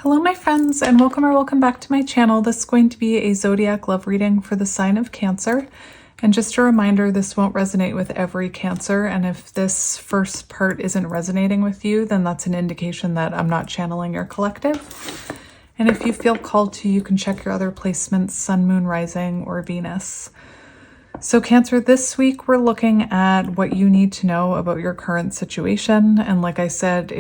Hello my friends, and welcome back to my channel. This is going to be a zodiac love reading for the sign of Cancer. And just a reminder, this won't resonate with every Cancer, and if this first part isn't resonating with you, then that's an indication that I'm not channeling your collective. And if you feel called to, you can check your other placements, Sun, Moon, Rising, or Venus. So Cancer, this week we're looking at what you need to know about your current situation. And like I said,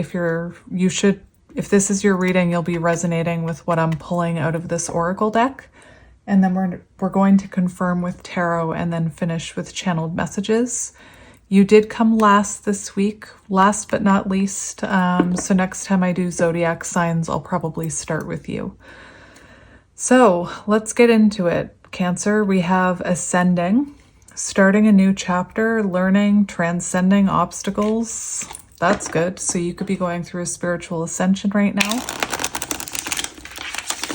if this is your reading, you'll be resonating with what I'm pulling out of this oracle deck. And then we're going to confirm with tarot and then finish with channeled messages. You did come last this week, last but not least. So next time I do zodiac signs, I'll probably start with you. So let's get into it. Cancer, we have ascending, starting a new chapter, learning, transcending obstacles. That's good. So you could be going through a spiritual ascension right now.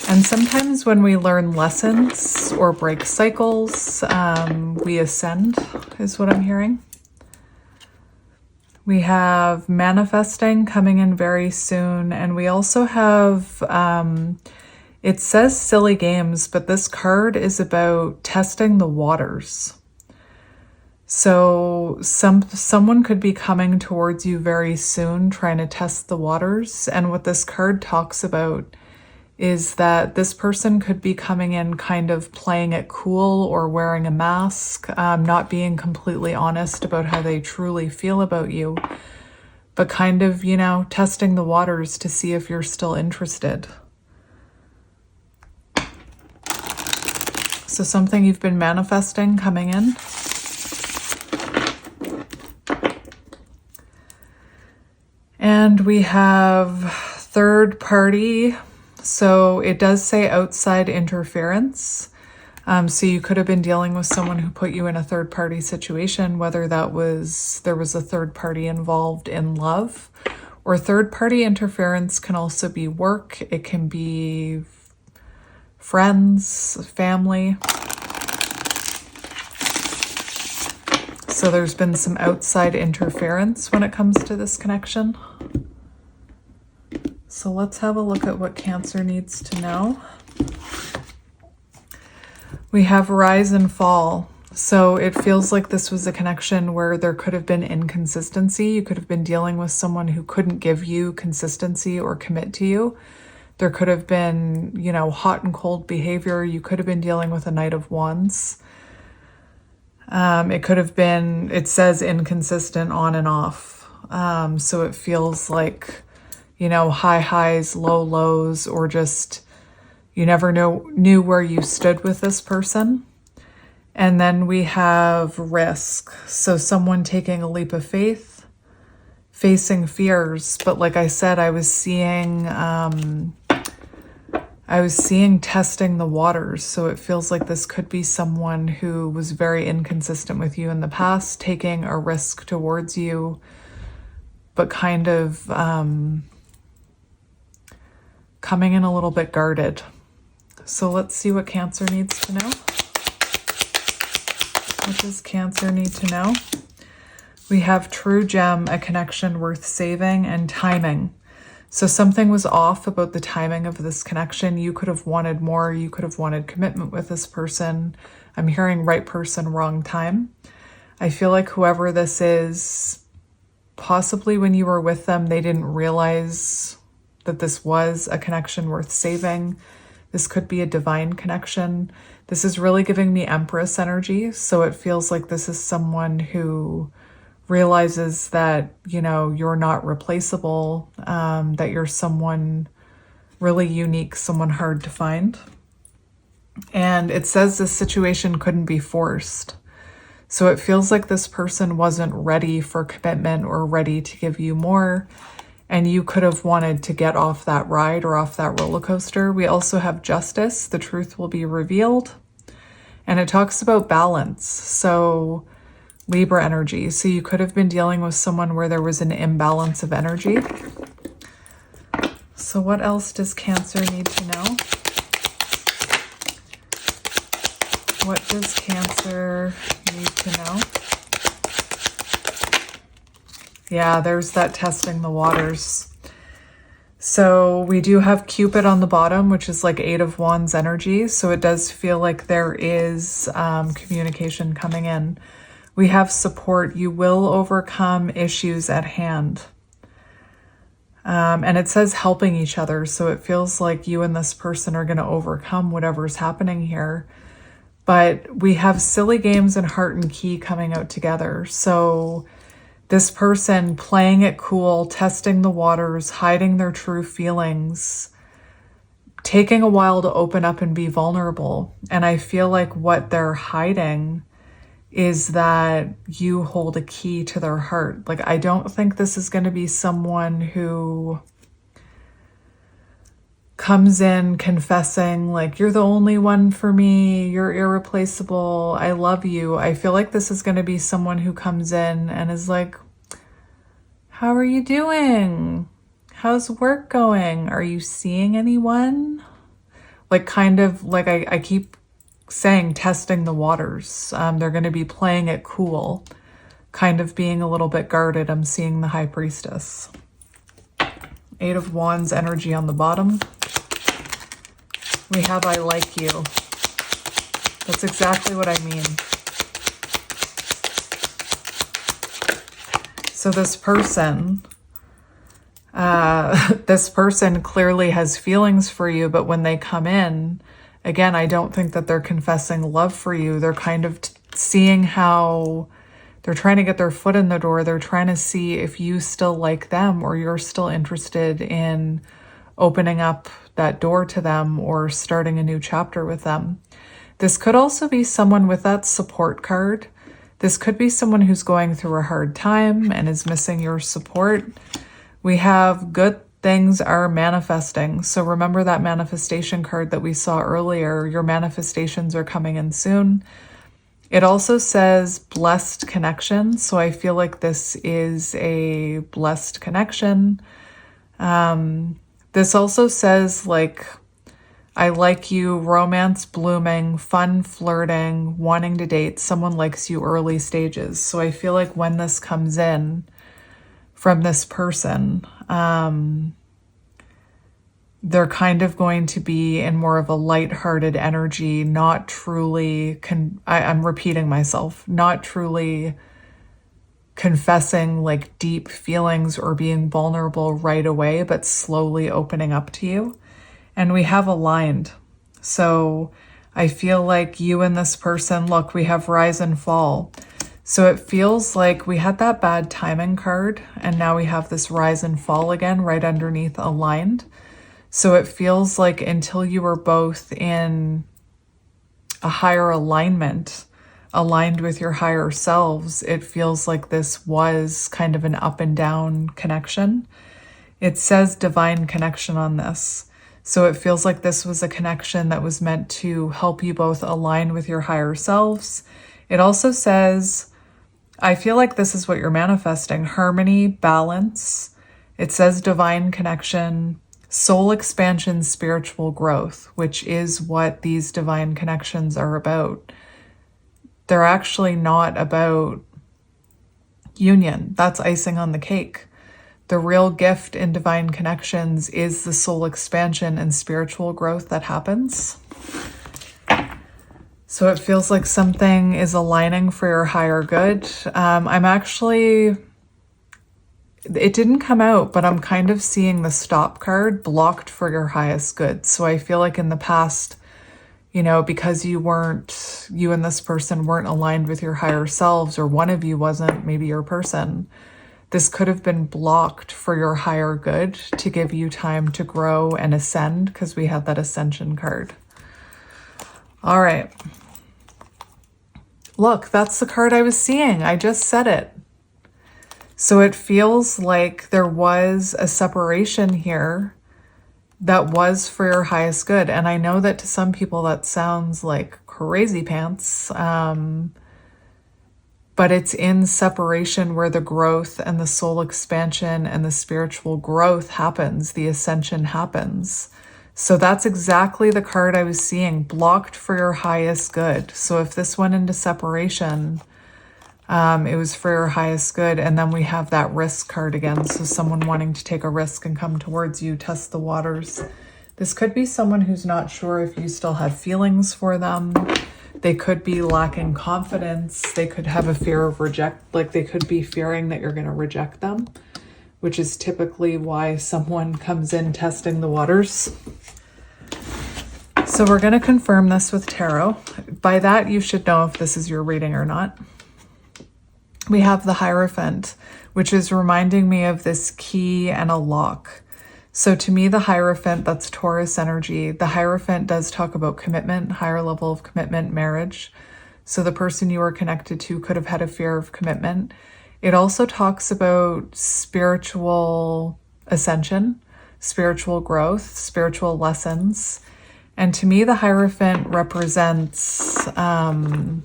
And sometimes when we learn lessons or break cycles, we ascend, is what I'm hearing. We have manifesting coming in very soon. And we also have, it says silly games, but this card is about testing the waters. So someone could be coming towards you very soon, trying to test the waters. And what this card talks about is that this person could be coming in kind of playing it cool or wearing a mask, not being completely honest about how they truly feel about you, but kind of, testing the waters to see if you're still interested. So something you've been manifesting coming in. And we have third party. So it does say outside interference. So you could have been dealing with someone who put you in a third party situation, whether there was a third party involved in love, or third party interference can also be work. It can be friends, family. So there's been some outside interference when it comes to this connection. So let's have a look at what Cancer needs to know. We have rise and fall. So it feels like this was a connection where there could have been inconsistency. You could have been dealing with someone who couldn't give you consistency or commit to you. There could have been, hot and cold behavior. You could have been dealing with a Knight of Wands. It could have been, it says inconsistent on and off. So it feels like, high highs, low lows, or just you never knew where you stood with this person. And then we have risk. So someone taking a leap of faith, facing fears. But like I said, I was seeing testing the waters. So it feels like this could be someone who was very inconsistent with you in the past, taking a risk towards you, but kind of coming in a little bit guarded. So let's see what Cancer needs to know. What does Cancer need to know? We have true gem, a connection worth saving, and timing. So something was off about the timing of this connection. You could have wanted more. You could have wanted commitment with this person. I'm hearing right person, wrong time. I feel like whoever this is, possibly when you were with them, they didn't realize that this was a connection worth saving. This could be a divine connection. This is really giving me Empress energy. So it feels like this is someone who realizes that, you're not replaceable, that you're someone really unique, someone hard to find. And it says this situation couldn't be forced. So it feels like this person wasn't ready for commitment or ready to give you more. And you could have wanted to get off that ride or off that roller coaster. We also have justice. The truth will be revealed. And it talks about balance. So Libra energy. So you could have been dealing with someone where there was an imbalance of energy. So what else does Cancer need to know? What does Cancer need to know? Yeah, there's that testing the waters. So we do have Cupid on the bottom, which is like 8 of Wands energy. So it does feel like there is communication coming in. We have support. You will overcome issues at hand. And it says helping each other. So it feels like you and this person are going to overcome whatever's happening here. But we have silly games and heart and key coming out together. So this person playing it cool, testing the waters, hiding their true feelings, taking a while to open up and be vulnerable. And I feel like what they're hiding is that you hold a key to their heart. Like, I don't think this is going to be someone who comes in confessing like, you're the only one for me, you're irreplaceable, I love you. I feel like this is going to be someone who comes in and is like, how are you doing? How's work going? Are you seeing anyone? Like, kind of like I keep saying, testing the waters. They're going to be playing it cool, kind of being a little bit guarded. I'm seeing the High Priestess. 8 of Wands energy on the bottom. We have I like you. That's exactly what I mean. So this person clearly has feelings for you, but when they come in, again, I don't think that they're confessing love for you. They're kind of seeing how they're trying to get their foot in the door. They're trying to see if you still like them or you're still interested in opening up that door to them or starting a new chapter with them. This could also be someone with that support card. This could be someone who's going through a hard time and is missing your support. We have good things are manifesting. So remember that manifestation card that we saw earlier. Your manifestations are coming in soon. It also says blessed connection. So I feel like this is a blessed connection. This also says like, I like you, romance blooming, fun flirting, wanting to date, someone likes you early stages. So I feel like when this comes in from this person, they're kind of going to be in more of a lighthearted energy, not truly, I'm repeating myself, not truly confessing like deep feelings or being vulnerable right away, but slowly opening up to you. And we have aligned. So I feel like you and this person, look, we have rise and fall. So it feels like we had that bad timing card and now we have this rise and fall again right underneath aligned. So it feels like until you were both in a higher alignment, aligned with your higher selves, it feels like this was kind of an up and down connection. It says divine connection on this. So it feels like this was a connection that was meant to help you both align with your higher selves. It also says, I feel like this is what you're manifesting, harmony, balance. It says divine connection, soul expansion, spiritual growth, which is what these divine connections are about. They're actually not about union. That's icing on the cake. The real gift in divine connections is the soul expansion and spiritual growth that happens. So it feels like something is aligning for your higher good. It didn't come out, but I'm kind of seeing the stop card, blocked for your highest good. So I feel like in the past, because you and this person weren't aligned with your higher selves, or one of you wasn't, maybe your person, this could have been blocked for your higher good to give you time to grow and ascend, because we had that ascension card. All right. Look, that's the card I was seeing. I just said it. So it feels like there was a separation here that was for your highest good. And I know that to some people that sounds like crazy pants, but it's in separation where the growth and the soul expansion and the spiritual growth happens, the ascension happens. So that's exactly the card I was seeing, blocked for your highest good. So if this went into separation, It was for your highest good. And then we have that risk card again. So someone wanting to take a risk and come towards you, test the waters. This could be someone who's not sure if you still have feelings for them. They could be lacking confidence. They could have a fear of like they could be fearing that you're going to reject them, which is typically why someone comes in testing the waters. So we're going to confirm this with tarot. By that, you should know if this is your reading or not. We have the Hierophant, which is reminding me of this key and a lock. So to me, the Hierophant, that's Taurus energy. The Hierophant does talk about commitment, higher level of commitment, marriage. So the person you are connected to could have had a fear of commitment. It also talks about spiritual ascension, spiritual growth, spiritual lessons. And to me, the Hierophant represents I'm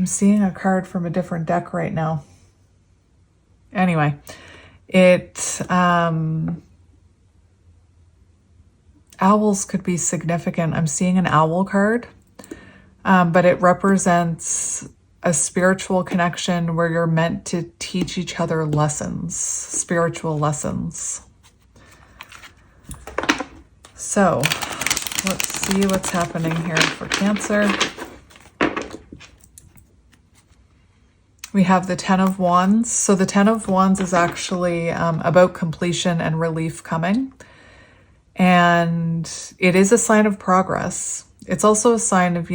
seeing a card from a different deck right now. Anyway, owls could be significant. I'm seeing an owl card, but it represents a spiritual connection where you're meant to teach each other lessons, spiritual lessons. So let's see what's happening here for Cancer. We have the Ten of Wands. So the Ten of Wands is actually about completion and relief coming. And it is a sign of progress. It's also a sign of,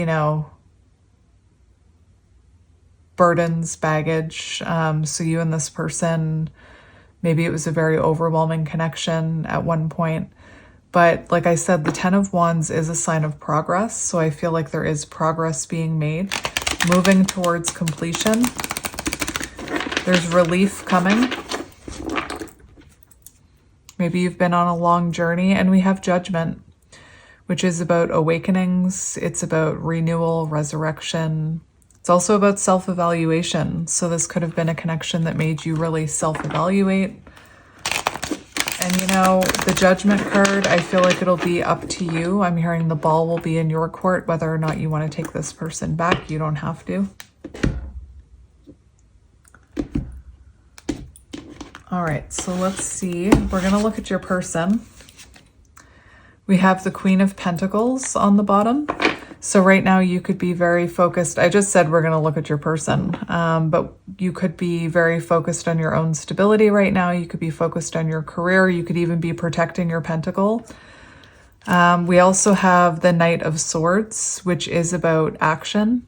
burdens, baggage. So you and this person, maybe it was a very overwhelming connection at one point. But like I said, the Ten of Wands is a sign of progress. So I feel like there is progress being made, moving towards completion. There's relief coming. Maybe you've been on a long journey, and we have Judgment, which is about awakenings. It's about renewal, resurrection. It's also about self-evaluation. So this could have been a connection that made you really self-evaluate. And the Judgment card, I feel like it'll be up to you. I'm hearing the ball will be in your court, whether or not you want to take this person back. You don't have to. All right, so let's see. We're going to look at your person. We have the Queen of Pentacles on the bottom. So right now you could be very focused. I just said we're going to look at your person, but you could be very focused on your own stability right now. You could be focused on your career. You could even be protecting your pentacle. We also have the Knight of Swords, which is about action.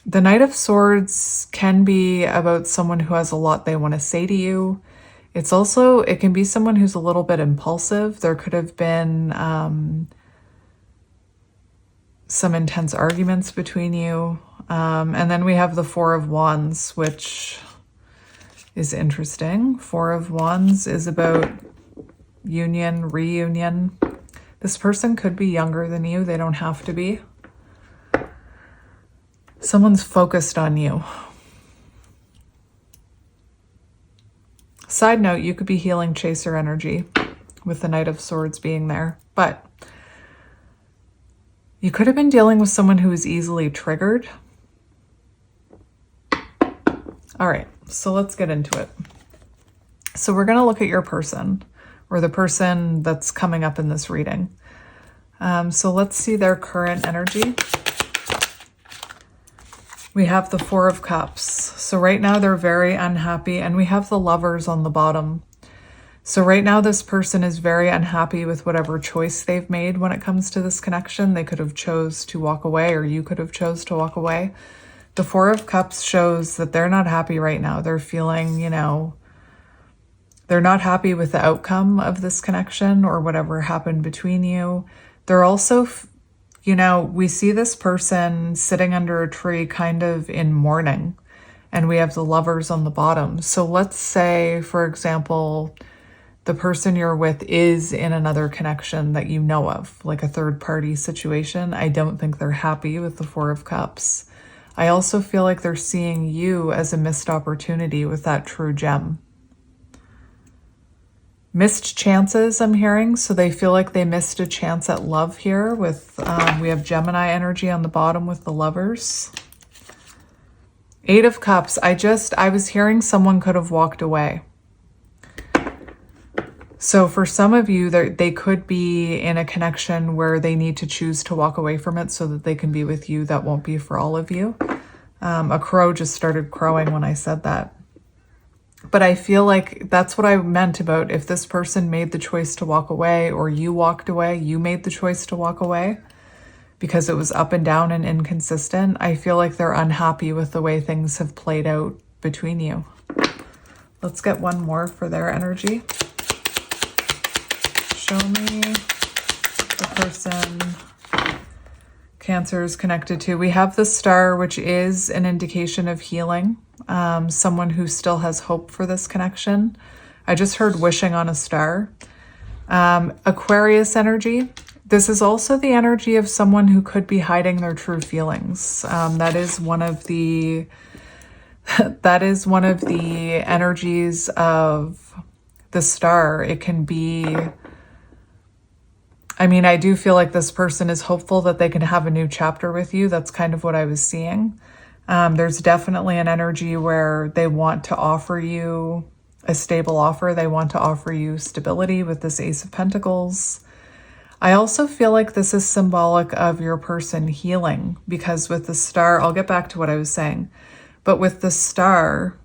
The Knight of Swords can be about someone who has a lot they want to say to you. It can be someone who's a little bit impulsive. There could have been some intense arguments between you. And then we have the Four of Wands, which is interesting. Four of Wands is about union, reunion. This person could be younger than you. They don't have to be. Someone's focused on you. Side note, you could be healing chaser energy with the Knight of Swords being there, but you could have been dealing with someone who is easily triggered. All right, so let's get into it. So we're going to look at your person, or the person that's coming up in this reading. So let's see their current energy. We have the Four of Cups. So right now they're very unhappy, and we have the Lovers on the bottom. So right now this person is very unhappy with whatever choice they've made when it comes to this connection. They could have chose to walk away, or you could have chose to walk away. The Four of Cups shows that they're not happy right now. They're feeling, they're not happy with the outcome of this connection or whatever happened between you. They're also we see this person sitting under a tree kind of in mourning, and we have the Lovers on the bottom. So let's say, for example, the person you're with is in another connection that you know of, like a third party situation. I don't think they're happy with the Four of Cups. I also feel like they're seeing you as a missed opportunity with that true gem. Missed chances, I'm hearing. So they feel like they missed a chance at love here with, we have Gemini energy on the bottom with the Lovers. 8 of Cups. I was hearing someone could have walked away. So for some of you, they could be in a connection where they need to choose to walk away from it so that they can be with you. That won't be for all of you. A crow just started crowing when I said that. But I feel like that's what I meant about if this person made the choice to walk away or you walked away, you made the choice to walk away because it was up and down and inconsistent. I feel like they're unhappy with the way things have played out between you. Let's get one more for their energy. Show me the person Cancer is connected to. We have the Star, which is an indication of healing. Someone who still has hope for this connection. I just heard wishing on a star. Aquarius energy. This is also the energy of someone who could be hiding their true feelings. That is one of the energies of the Star. It can be, I mean, I do feel like this person is hopeful that they can have a new chapter with you. That's kind of what I was seeing. There's definitely an energy where they want to offer you a stable offer. They want to offer you stability with this Ace of Pentacles. I also feel like this is symbolic of your person healing, because with the Star, I'll get back to what I was saying, but with the Star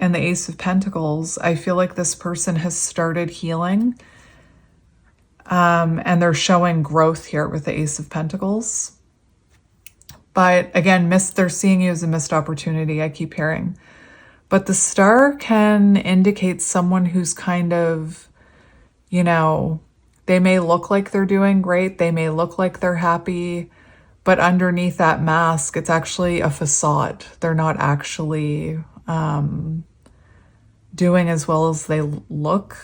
and the Ace of Pentacles, I feel like this person has started healing. And they're showing growth here with the Ace of Pentacles. But again, they're seeing you as a missed opportunity, I keep hearing. But the Star can indicate someone who's kind of, you know, they may look like they're doing great. They may look like they're happy. But underneath that mask, it's actually a facade. They're not actually doing as well as they look.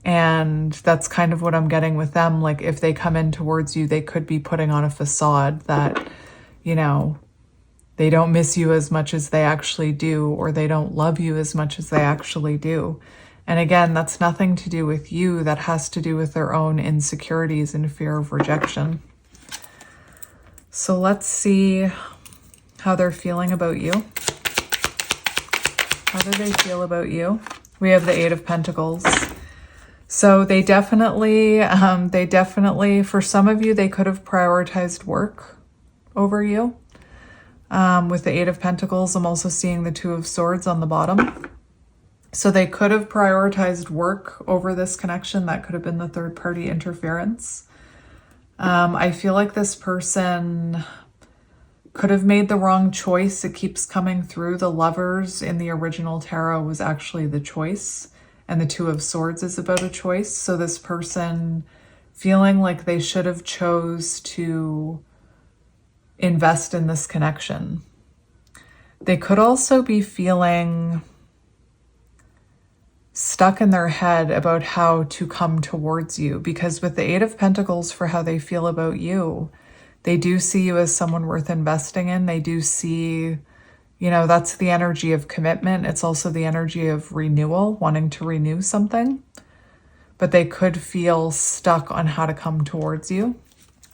And that's kind of what I'm getting with them. Like if they come in towards you, they could be putting on a facade that, you know, they don't miss you as much as they actually do, or they don't love you as much as they actually do. And again, that's nothing to do with you. That has to do with their own insecurities and fear of rejection. So let's see how they're feeling about you. How do they feel about you? We have the 8 of Pentacles. So they definitely, for some of you, they could have prioritized work over you. With the 8 of Pentacles, I'm also seeing the 2 of Swords on the bottom. So they could have prioritized work over this connection. That could have been the third party interference. I feel like this person could have made the wrong choice. It keeps coming through. The Lovers in the original tarot was actually the choice. And the 2 of Swords is about a choice. So this person feeling like they should have chose to invest in this connection. They could also be feeling stuck in their head about how to come towards you, because with the 8 of Pentacles, for how they feel about you, they do see you as someone worth investing in. They do see, you know, that's the energy of commitment. It's also the energy of renewal, wanting to renew something. But they could feel stuck on how to come towards you.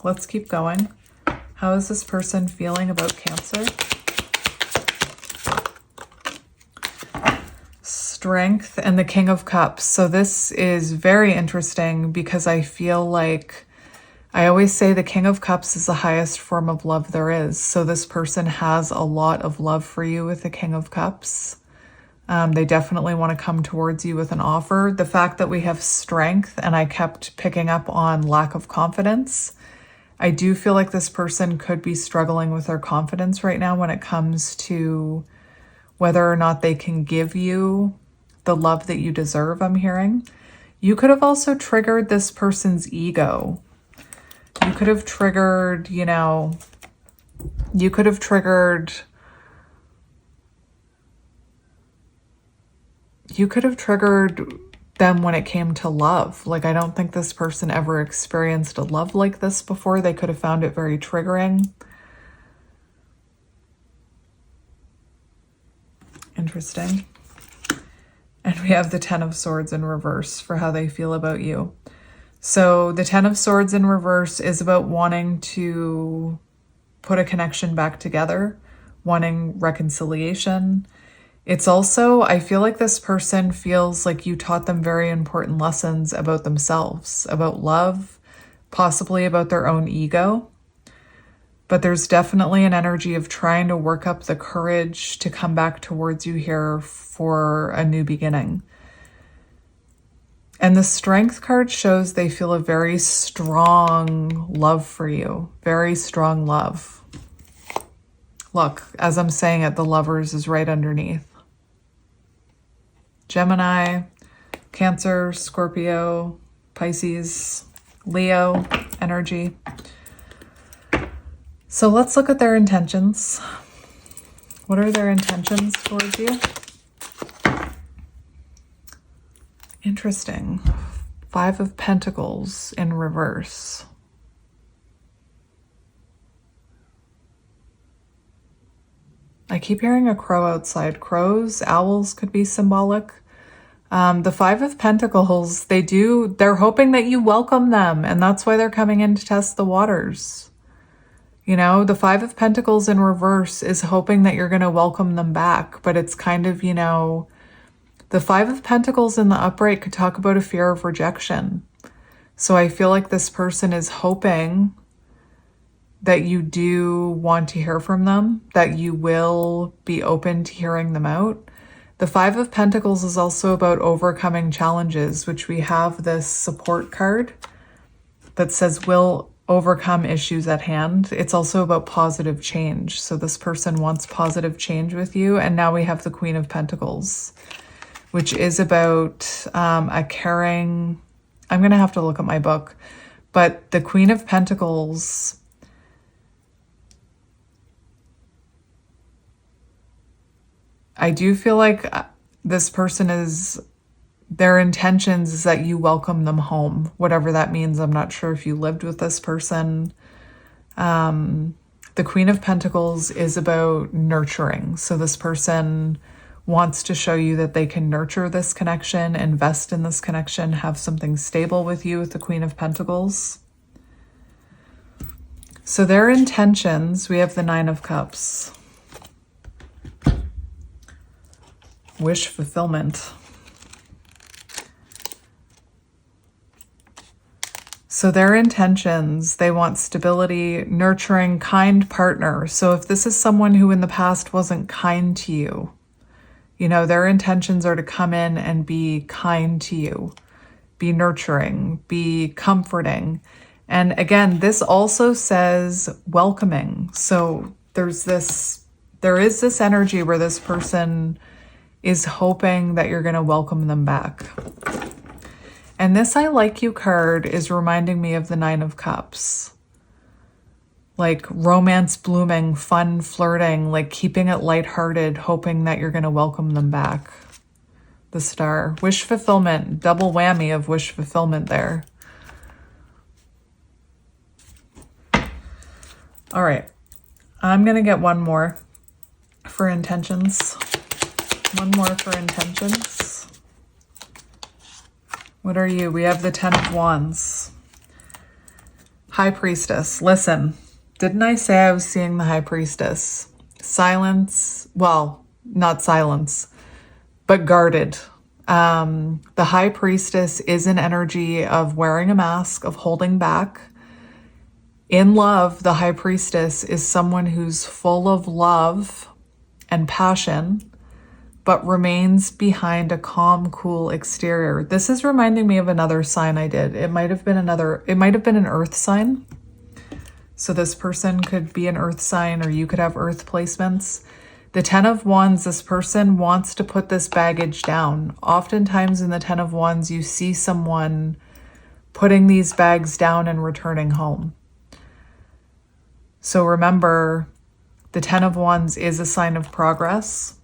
Let's keep going. How is this person feeling about Cancer? Strength and the King of Cups. So this is very interesting because I feel like, I always say the King of Cups is the highest form of love there is. So this person has a lot of love for you with the King of Cups. They definitely want to come towards you with an offer. The fact that we have strength, and I kept picking up on lack of confidence, I do feel like this person could be struggling with their confidence right now when it comes to whether or not they can give you the love that you deserve, I'm hearing. You could have also triggered this person's ego. You could have triggered, you know, you could have triggered them when it came to love. Like, I don't think this person ever experienced a love like this before. They could have found it very triggering. Interesting. And we have the Ten of Swords in reverse for how they feel about you. So the Ten of Swords in reverse is about wanting to put a connection back together, wanting reconciliation. It's also, I feel like this person feels like you taught them very important lessons about themselves, about love, possibly about their own ego. But there's definitely an energy of trying to work up the courage to come back towards you here for a new beginning. And the Strength card shows they feel a very strong love for you, very strong love. Look, as I'm saying it, the Lovers is right underneath. Gemini, Cancer, Scorpio, Pisces, Leo energy. So let's look at their intentions. What are their intentions towards you? Interesting. Five of Pentacles in reverse. I keep hearing a crow outside. Crows, owls could be symbolic. The Five of Pentacles, they're hoping that you welcome them, and that's why they're coming in to test the waters. You know, the Five of Pentacles in reverse is hoping that you're going to welcome them back, but it's kind of, you know, the Five of Pentacles in the upright could talk about a fear of rejection. So I feel like this person is hoping that you do want to hear from them, that you will be open to hearing them out. The Five of Pentacles is also about overcoming challenges, which we have this support card that says will overcome issues at hand. It's also about positive change. So this person wants positive change with you. And now we have the Queen of Pentacles, which is about a caring, I'm going to have to look at my book, but the Queen of Pentacles, I do feel like this person their intentions is that you welcome them home, whatever that means. I'm not sure if you lived with this person. The Queen of Pentacles is about nurturing. So this person wants to show you that they can nurture this connection, invest in this connection, have something stable with you with the Queen of Pentacles. So their intentions, we have the Nine of Cups. Wish fulfillment. So their intentions, they want stability, nurturing, kind partner. So if this is someone who in the past wasn't kind to you, you know, their intentions are to come in and be kind to you, be nurturing, be comforting. And again, this also says welcoming. So there is this energy where this person is hoping that you're going to welcome them back. And this I Like You card is reminding me of the Nine of Cups. Like romance blooming, fun flirting, like keeping it lighthearted, hoping that you're going to welcome them back. The Star. Wish fulfillment, double whammy of wish fulfillment there. All right. I'm going to get one more for intentions. One more for intentions. What are you? We have the Ten of Wands. High Priestess. Listen, didn't I say I was seeing the High Priestess? Silence. Well, not silence, but guarded. The High Priestess is an energy of wearing a mask, of holding back. In love, the High Priestess is someone who's full of love and passion, but remains behind a calm, cool exterior. This is reminding me of another sign I did. It might have been an earth sign. So this person could be an earth sign, or you could have earth placements. The Ten of Wands, this person wants to put this baggage down. Oftentimes in the Ten of Wands, you see someone putting these bags down and returning home. So remember, the Ten of Wands is a sign of progress.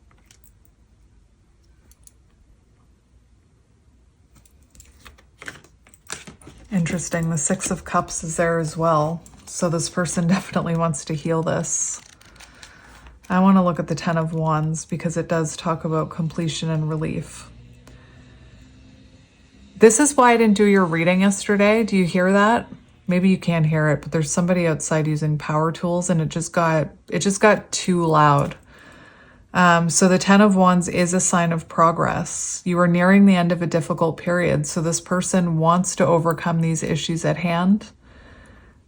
Interesting. The Six of Cups is there as well. So this person definitely wants to heal this. I want to look at the Ten of Wands because it does talk about completion and relief. This is why I didn't do your reading yesterday. Do you hear that? Maybe you can't hear it, but there's somebody outside using power tools and it just got too loud. So the 10 of Wands is a sign of progress. You are nearing the end of a difficult period. So this person wants to overcome these issues at hand.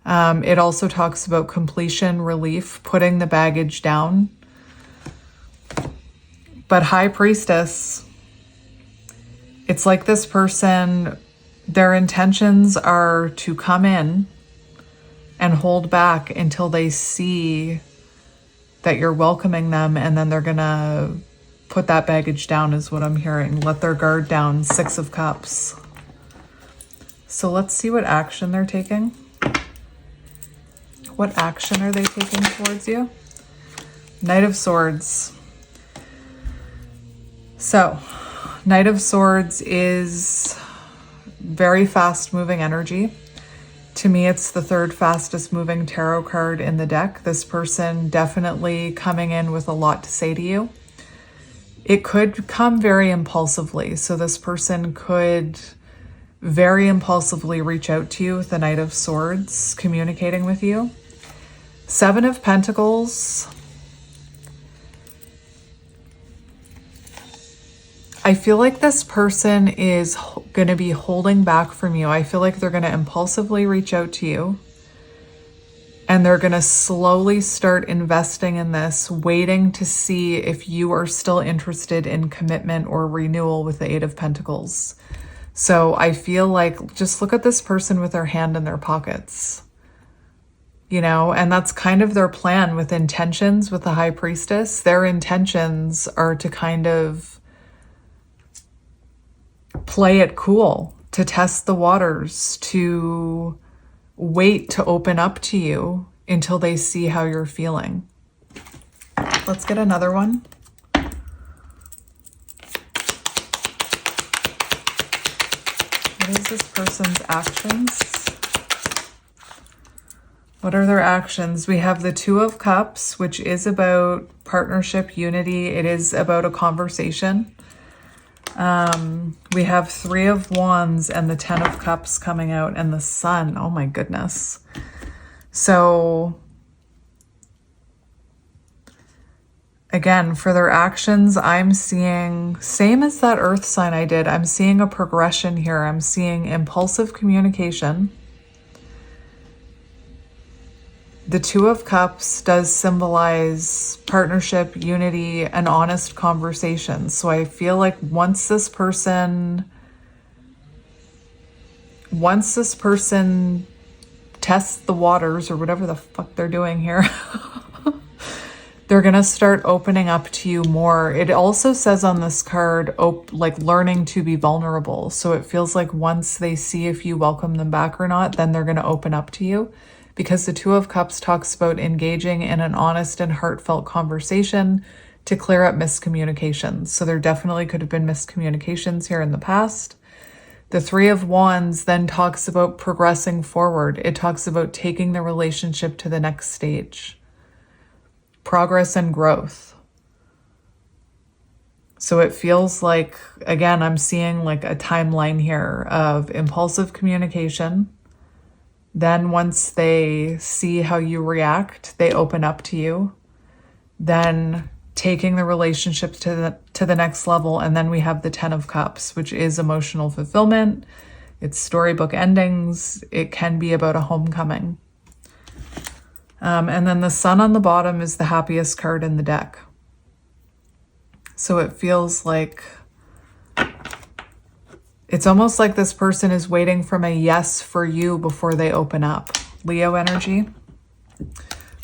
It also talks about completion, relief, putting the baggage down. But High Priestess, it's like this person, their intentions are to come in and hold back until they see that you're welcoming them, and then they're gonna put that baggage down is what I'm hearing. Let their guard down. 6 of Cups. So let's see what action they're taking. What action are they taking towards you? Knight of Swords. So, Knight of Swords is very fast moving energy. To me, it's the 3rd fastest moving tarot card in the deck. This person definitely coming in with a lot to say to you. It could come very impulsively. So this person could very impulsively reach out to you with the Knight of Swords, communicating with you. 7 of Pentacles. I feel like this person is going to be holding back from you. I feel like they're going to impulsively reach out to you. And they're going to slowly start investing in this, waiting to see if you are still interested in commitment or renewal with the 8 of Pentacles. So I feel like just look at this person with their hand in their pockets. You know, and that's kind of their plan with intentions with the High Priestess. Their intentions are to kind of play it cool, to test the waters, to wait to open up to you until they see how you're feeling. Let's get another one. What is this person's actions? What are their actions? We have the 2 of Cups, which is about partnership, unity. It is about a conversation. We have 3 of Wands and the 10 of Cups coming out and the Sun. Oh my goodness. So again, for their actions, I'm seeing, same as that Earth sign I did, I'm seeing a progression here. I'm seeing impulsive communication. The 2 of Cups does symbolize partnership, unity, and honest conversations. So I feel like once this person tests the waters or whatever the fuck they're doing here, they're going to start opening up to you more. It also says on this card, like learning to be vulnerable. So it feels like once they see if you welcome them back or not, then they're going to open up to you. Because the 2 of Cups talks about engaging in an honest and heartfelt conversation to clear up miscommunications. So there definitely could have been miscommunications here in the past. The 3 of Wands then talks about progressing forward. It talks about taking the relationship to the next stage. Progress and growth. So it feels like, again, I'm seeing like a timeline here of impulsive communication. Then once they see how you react, they open up to you. Then taking the relationship to the next level. And then we have the 10 of Cups, which is emotional fulfillment. It's storybook endings. It can be about a homecoming. And then the Sun on the bottom is the happiest card in the deck. So it feels like it's almost like this person is waiting from a yes for you before they open up. Leo energy.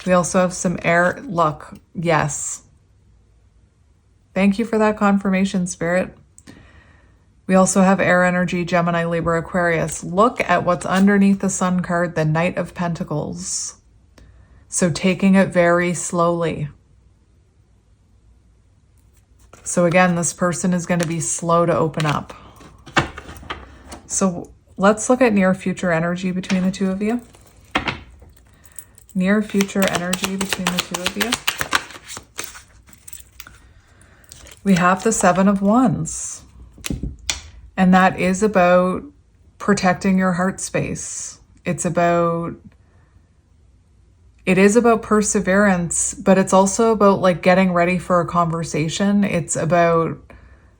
We also have some air luck. Yes. Thank you for that confirmation, Spirit. We also have air energy, Gemini, Libra, Aquarius. Look at what's underneath the Sun card, the Knight of Pentacles. So taking it very slowly. So again, this person is going to be slow to open up. So let's look at near future energy between the 2 of you. Near future energy between the 2 of you. We have the 7 of Wands. And that is about protecting your heart space. It is about perseverance, but it's also about like getting ready for a conversation. It's about,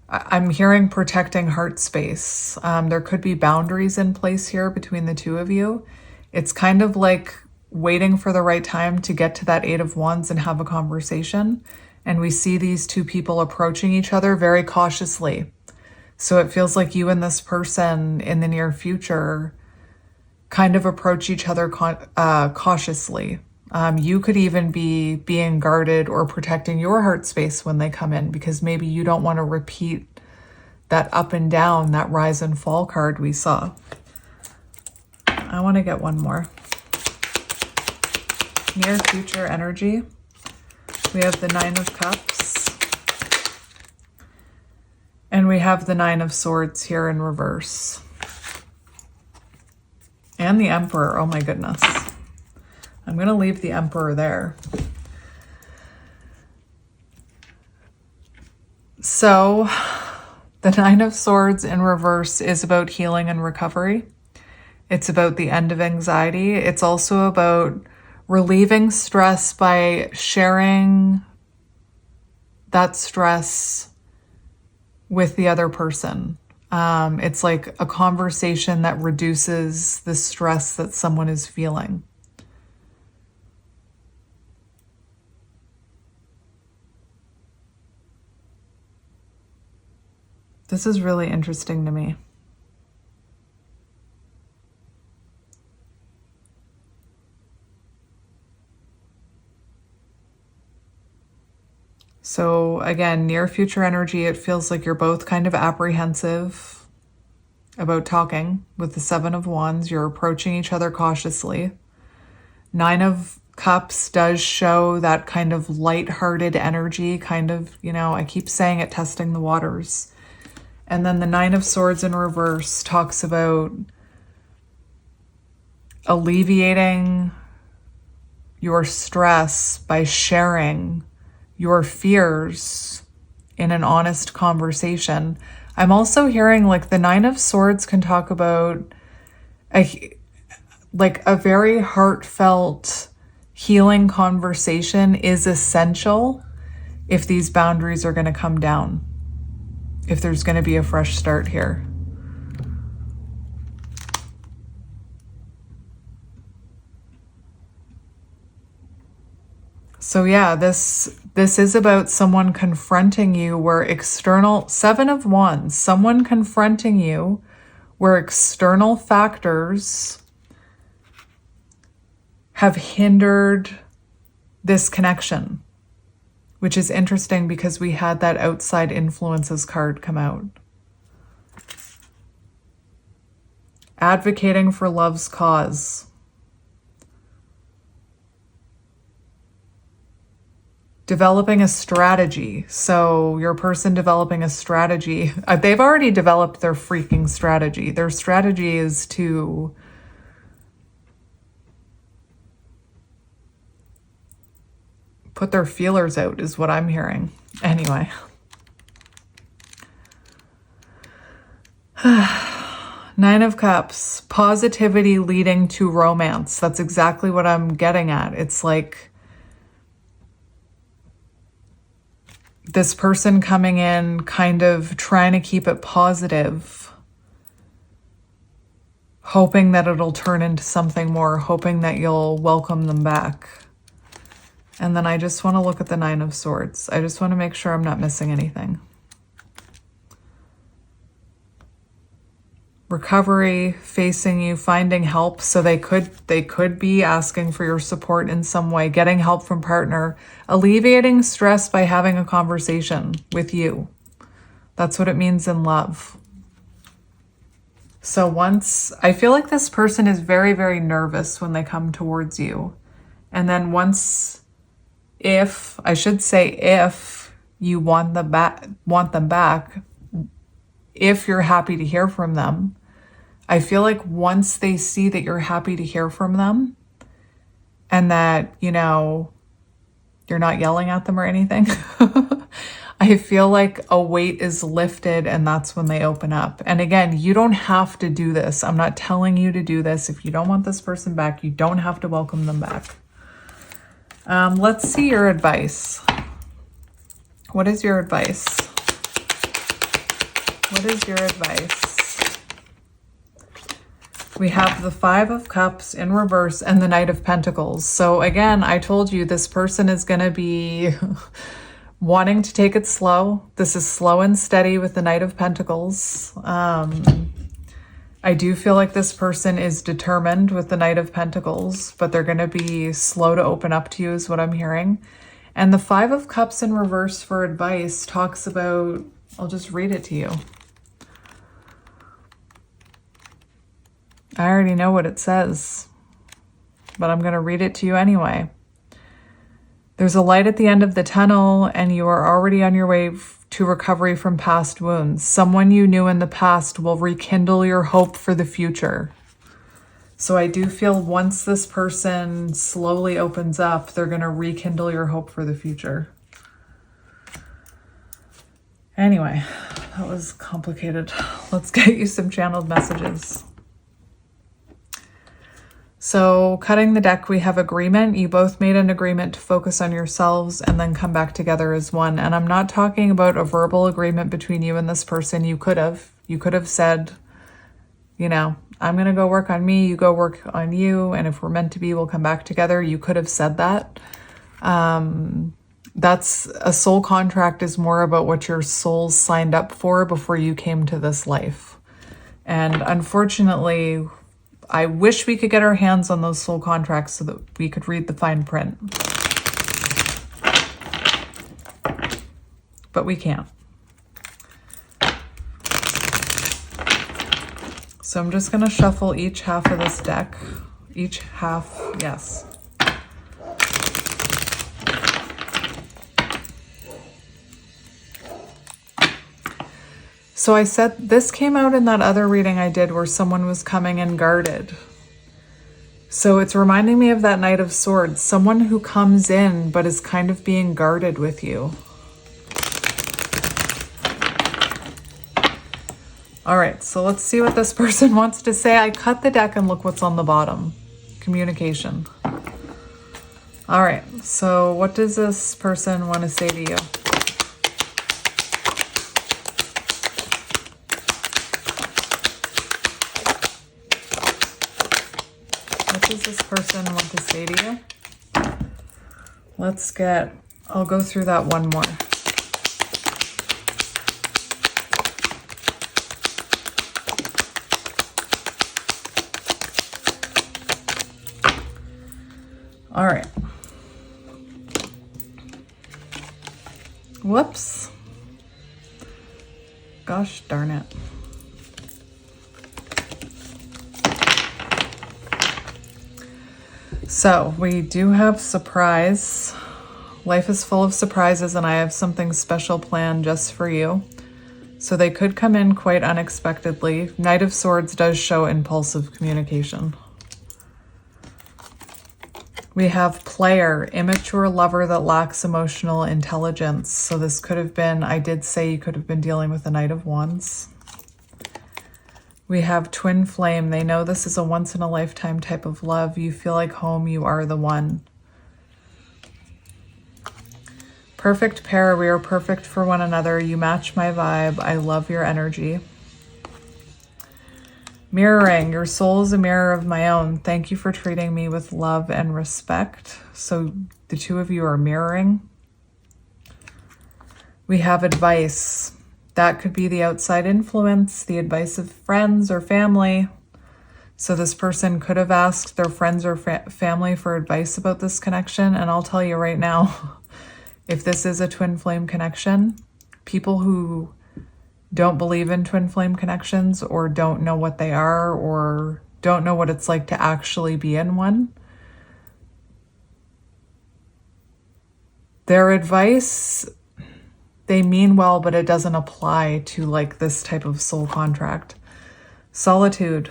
I'm hearing protecting heart space. There could be boundaries in place here between the two of you. It's kind of like waiting for the right time to get to that 8 of Wands and have a conversation. And we see these two people approaching each other very cautiously. So it feels like you and this person in the near future kind of approach each other cautiously. You could even be being guarded or protecting your heart space when they come in, because maybe you don't want to repeat that up and down, that rise and fall card we saw. I want to get one more. Near future energy. We have the 9 of Cups. And we have the 9 of Swords here in reverse. And the Emperor. Oh my goodness. I'm going to leave the Emperor there. So the 9 of Swords in reverse is about healing and recovery. It's about the end of anxiety. It's also about relieving stress by sharing that stress with the other person. It's like a conversation that reduces the stress that someone is feeling. This is really interesting to me. So again, near future energy, it feels like you're both kind of apprehensive about talking. With the 7 of Wands, you're approaching each other cautiously. 9 of Cups does show that kind of lighthearted energy, kind of, I keep saying it, testing the waters. And then the 9 of Swords in reverse talks about alleviating your stress by sharing your fears in an honest conversation. I'm also hearing like the 9 of Swords can talk about a very heartfelt healing conversation is essential if these boundaries are going to come down, if there's going to be a fresh start here. So yeah, this is about someone confronting you where external, 7 of Wands, someone confronting you where external factors have hindered this connection, which is interesting because we had that outside influences card come out. Advocating for love's cause. Developing a strategy. So your person developing a strategy. They've already developed their freaking strategy. Their strategy is to put their feelers out, is what I'm hearing. Anyway. 9 of Cups. Positivity leading to romance. That's exactly what I'm getting at. It's like this person coming in kind of trying to keep it positive, hoping that it'll turn into something more, hoping that you'll welcome them back. And then I just want to look at the 9 of Swords. I just want to make sure I'm not missing anything. Recovery, facing you, finding help. So they could be asking for your support in some way, getting help from partner, alleviating stress by having a conversation with you. That's what it means in love. So I feel like this person is very, very nervous when they come towards you. And then if you want them back, if you're happy to hear from them, I feel like once they see that you're happy to hear from them and that, you're not yelling at them or anything, I feel like a weight is lifted and that's when they open up. And again, you don't have to do this. I'm not telling you to do this. If you don't want this person back, you don't have to welcome them back. Let's see your advice. What is your advice? What is your advice? We have the Five of Cups in reverse and the Knight of Pentacles. So again, I told you this person is going to be wanting to take it slow. This is slow and steady with the Knight of Pentacles. I do feel like this person is determined with the Knight of Pentacles, but they're going to be slow to open up to you is what I'm hearing. And the Five of Cups in reverse for advice talks about, I'll just read it to you. I already know what it says, but I'm going to read it to you anyway. There's a light at the end of the tunnel, and you are already on your way to recovery from past wounds. Someone you knew in the past will rekindle your hope for the future. So I do feel once this person slowly opens up, they're going to rekindle your hope for the future. Anyway, that was complicated. Let's get you some channeled messages. So cutting the deck, we have agreement. You both made an agreement to focus on yourselves and then come back together as one. And I'm not talking about a verbal agreement between you and this person. You could have said, you know, I'm going to go work on me, you go work on you. And if we're meant to be, we'll come back together. You could have said that. That's a soul contract is more about what your soul signed up for before you came to this life. And unfortunately, I wish we could get our hands on those soul contracts so that we could read the fine print. But we can't. So I'm just going to shuffle each half of this deck. Each half, yes. So I said this came out in that other reading I did where someone was coming in guarded. So it's reminding me of that Knight of Swords, someone who comes in but is kind of being guarded with you. All right, so let's see what this person wants to say. I cut the deck and look what's on the bottom. Communication. All right, so what does this person want to say to you? What does this person want to say to you? I'll go through that one more. All right. Whoops. Gosh darn it. So we do have surprise. Life is full of surprises and I have something special planned just for you. So they could come in quite unexpectedly. Knight of Swords does show impulsive communication. We have player, immature lover that lacks emotional intelligence. So this could have been, I did say you could have been dealing with the Knight of Wands. We have twin flame. They know this is a once in a lifetime type of love. You feel like home, you are the one. Perfect pair. We are perfect for one another. You match my vibe. I love your energy. Mirroring, your soul is a mirror of my own. Thank you for treating me with love and respect. So the two of you are mirroring. We have advice. That could be the outside influence, the advice of friends or family. So this person could have asked their friends or family for advice about this connection. And I'll tell you right now, if this is a twin flame connection, people who don't believe in twin flame connections or don't know what they are or don't know what it's like to actually be in one, their advice, they mean well, but it doesn't apply to like this type of soul contract. Solitude.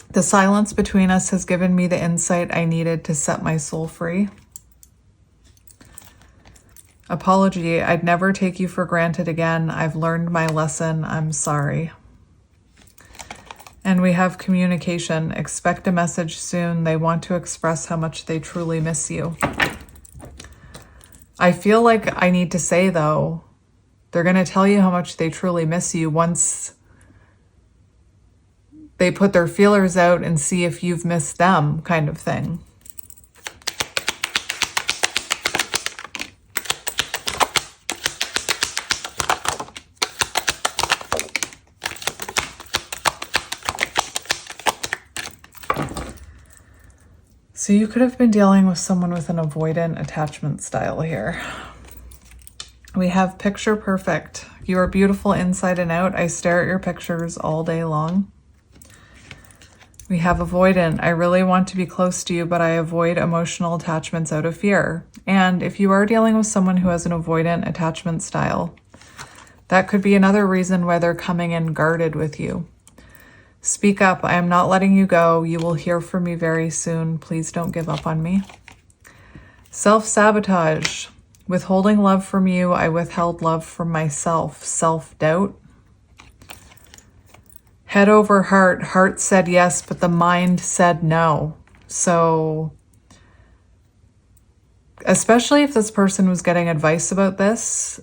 The silence between us has given me the insight I needed to set my soul free. Apology. I'd never take you for granted again. I've learned my lesson. I'm sorry. And we have communication. Expect a message soon. They want to express how much they truly miss you. I feel like I need to say, though, they're going to tell you how much they truly miss you once they put their feelers out and see if you've missed them, kind of thing. So you could have been dealing with someone with an avoidant attachment style here. We have picture perfect. You are beautiful inside and out. I stare at your pictures all day long. We have avoidant. I really want to be close to you, but I avoid emotional attachments out of fear. And if you are dealing with someone who has an avoidant attachment style, that could be another reason why they're coming in guarded with you. Speak up. I am not letting you go. You will hear from me very soon. Please don't give up on me. Self-sabotage. Withholding love from you. I withheld love from myself. Self-doubt. Head over heart. Heart said yes, but the mind said no. So, especially if this person was getting advice about this,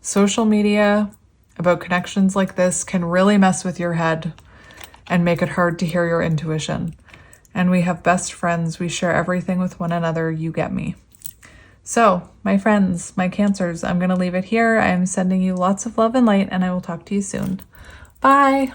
social media, about connections like this can really mess with your head and make it hard to hear your intuition. And we have best friends. We share everything with one another. You get me. So, my friends, my Cancers, I'm going to leave it here. I am sending you lots of love and light, and I will talk to you soon. Bye.